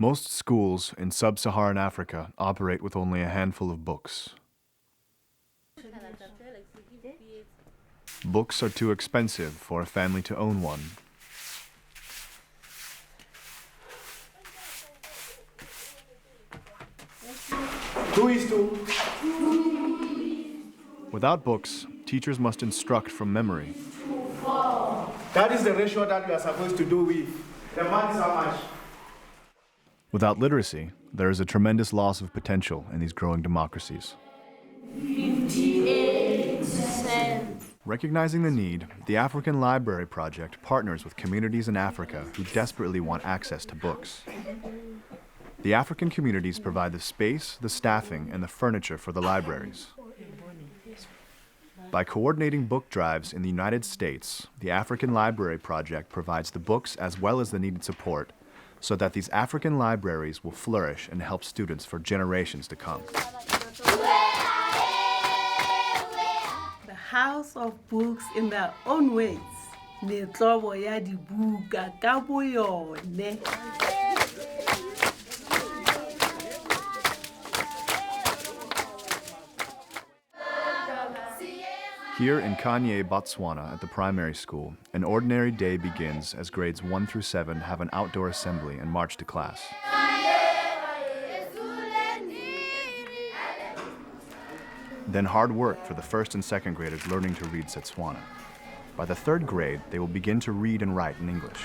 Most schools in sub-Saharan Africa operate with only a handful of books. Books are too expensive for a family to own one. Without books, teachers must instruct from memory. That is the ratio that you are supposed to do with. The math is how much? Without literacy, there is a tremendous loss of potential in these growing democracies. 58 cents. Recognizing the need, the African Library Project partners with communities in Africa who desperately want access to books. The African communities provide the space, the staffing, and the furniture for the libraries. By coordinating book drives in the United States, the African Library Project provides the books as well as the needed support so that these African libraries will flourish and help students for generations to come. The house of books in their own ways. Netlobo ya dibuka ka boyone. Here in Kanye, Botswana, at the primary school, an ordinary day begins as grades 1 through 7 have an outdoor assembly and march to class. Then hard work for the first and second graders learning to read Setswana. By the third grade, they will begin to read and write in English.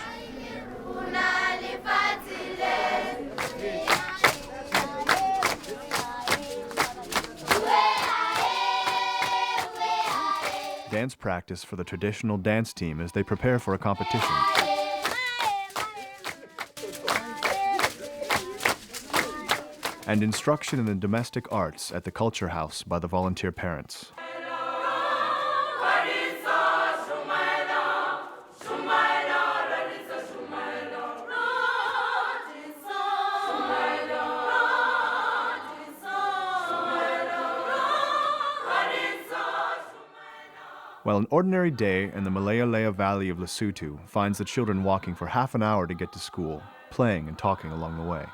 Dance practice for the traditional dance team as they prepare for a competition. And instruction in the domestic arts at the culture house by the volunteer parents. While an ordinary day in the Malaya Valley of Lesotho finds the children walking for half an hour to get to school, playing and talking along the way.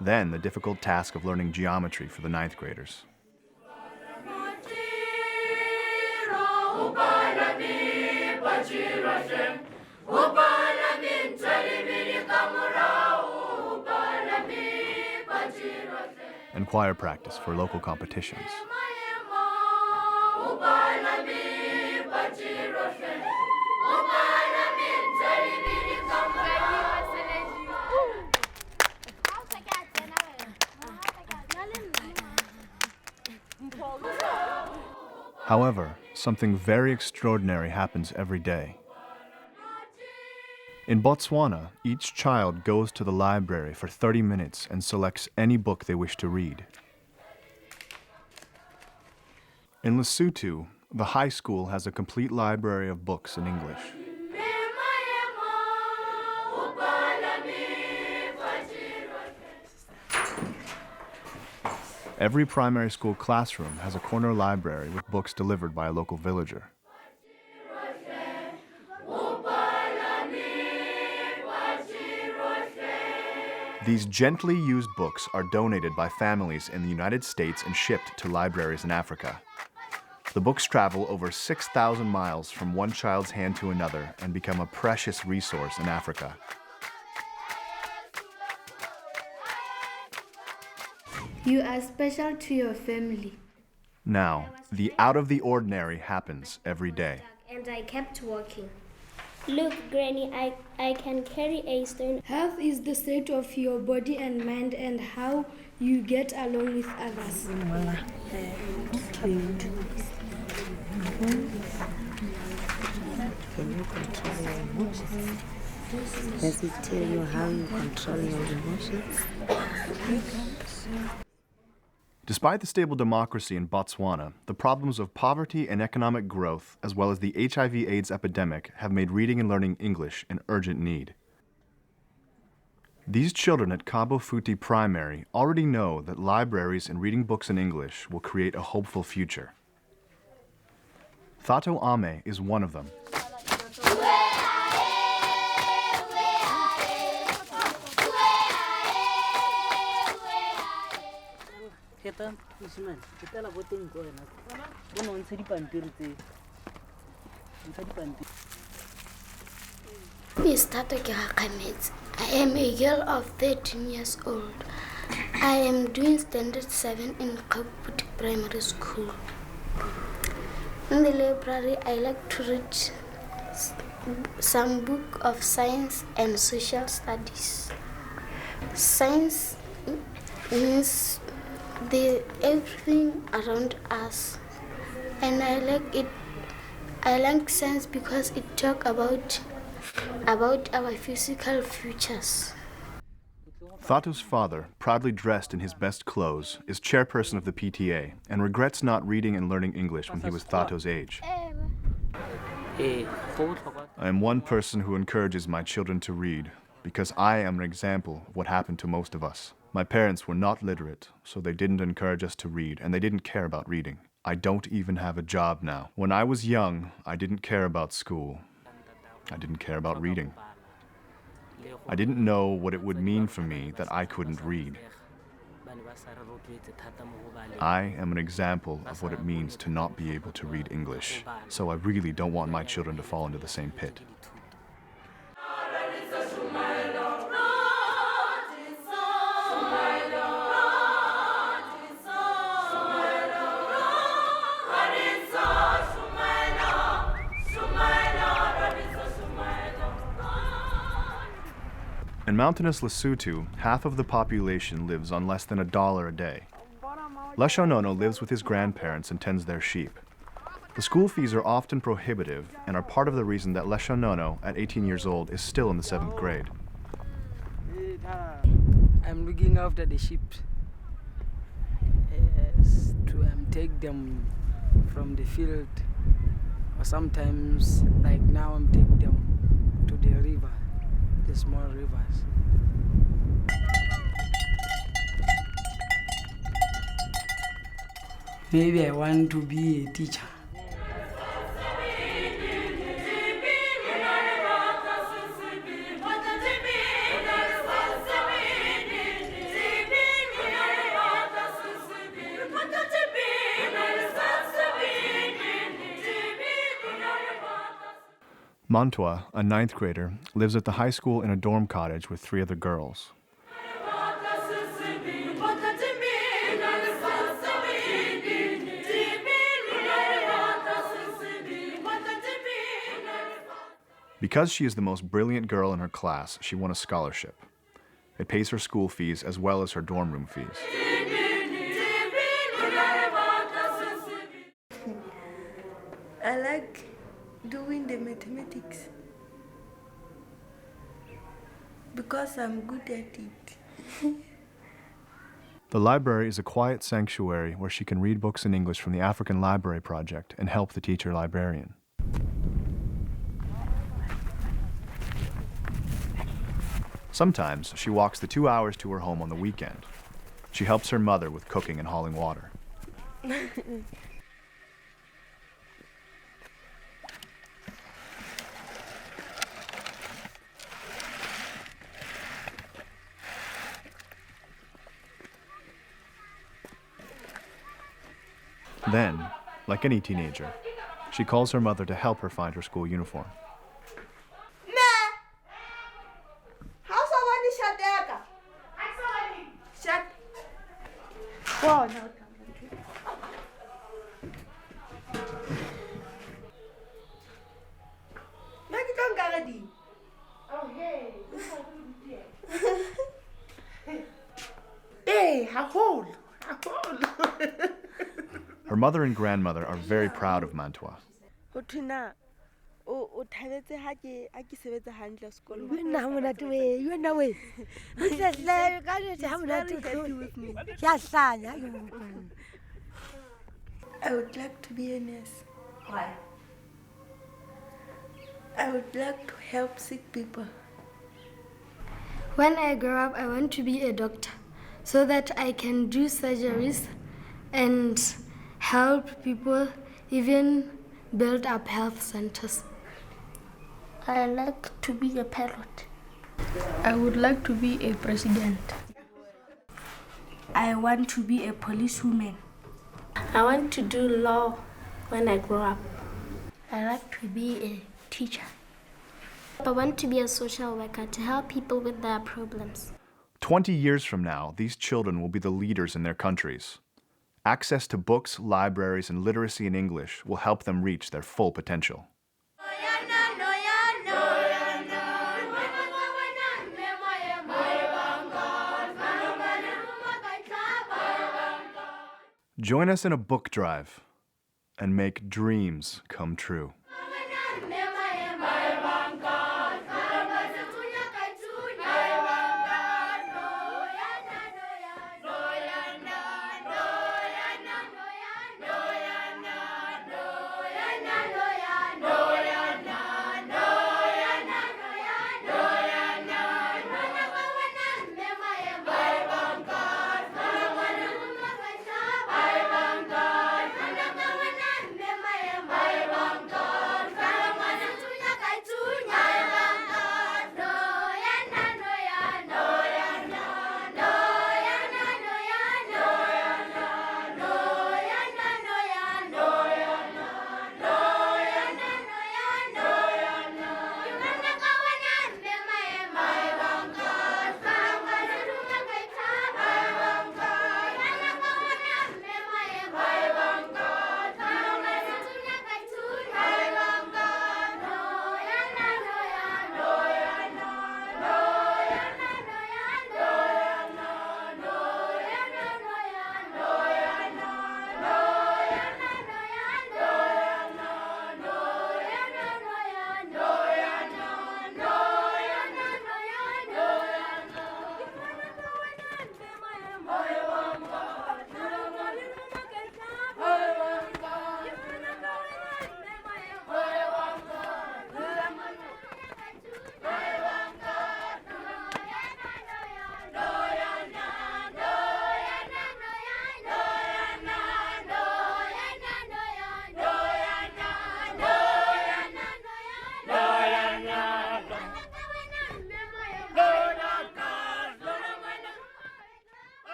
Then the difficult task of learning geometry for the 9th graders. And choir practice for local competitions. However, something very extraordinary happens every day. In Botswana, each child goes to the library for 30 minutes and selects any book they wish to read. In Lesotho, the high school has a complete library of books in English. Every primary school classroom has a corner library with books delivered by a local villager. These gently used books are donated by families in the United States and shipped to libraries in Africa. The books travel over 6,000 miles from one child's hand to another and become a precious resource in Africa. You are special to your family. Now, the out of the ordinary happens every day. And I kept walking. Look, Granny, I can carry a stone. Health is the state of your body and mind and how you get along with others. Can you control your emotions? Does it tell you how you control your emotions? Despite the stable democracy in Botswana, the problems of poverty and economic growth, as well as the HIV/AIDS epidemic, have made reading and learning English an urgent need. These children at Cabo Futi Primary already know that libraries and reading books in English will create a hopeful future. Thato Ame is one of them. Miss Tato Kirakamets. I am a girl of 13 years old. I am doing standard 7 in Kaputi Primary School. In the library, I like to read some book of science and social studies. Science means everything around us, and I like it. I like science because it talks about our physical futures. Thato's father, proudly dressed in his best clothes, is chairperson of the PTA and regrets not reading and learning English when he was Thato's age. I am one person who encourages my children to read because I am an example of what happened to most of us. My parents were not literate, so they didn't encourage us to read, and they didn't care about reading. I don't even have a job now. When I was young, I didn't care about school. I didn't care about reading. I didn't know what it would mean for me that I couldn't read. I am an example of what it means to not be able to read English, so I really don't want my children to fall into the same pit. In mountainous Lesotho, half of the population lives on less than $1 a day. Leshonono lives with his grandparents and tends their sheep. The school fees are often prohibitive and are part of the reason that Leshonono, at 18 years old, is still in the 7th grade. I'm looking after the sheep to take them from the field, or sometimes, like now, I'm taking them to the river. The small rivers. Maybe I want to be a teacher. Mantua, a 9th grader, lives at the high school in a dorm cottage with 3 other girls. Because she is the most brilliant girl in her class, she won a scholarship. It pays her school fees as well as her dorm room fees. I like doing the mathematics because I'm good at it. The library is a quiet sanctuary where she can read books in English from the African Library Project and help the teacher librarian. Sometimes she walks the 2 hours to her home on the weekend. She helps her mother with cooking and hauling water. Then, like any teenager, she calls her mother to help her find her school uniform. Her mother and grandmother are very proud of Mantua. I would like to be a nurse. Why? I would like to help sick people. When I grow up, I want to be a doctor so that I can do surgeries and help people, even build up health centers. I like to be a pilot. I would like to be a president. I want to be a policewoman. I want to do law when I grow up. I like to be a teacher. I want to be a social worker to help people with their problems. 20 years from now, these children will be the leaders in their countries. Access to books, libraries, and literacy in English will help them reach their full potential. Join us in a book drive and make dreams come true.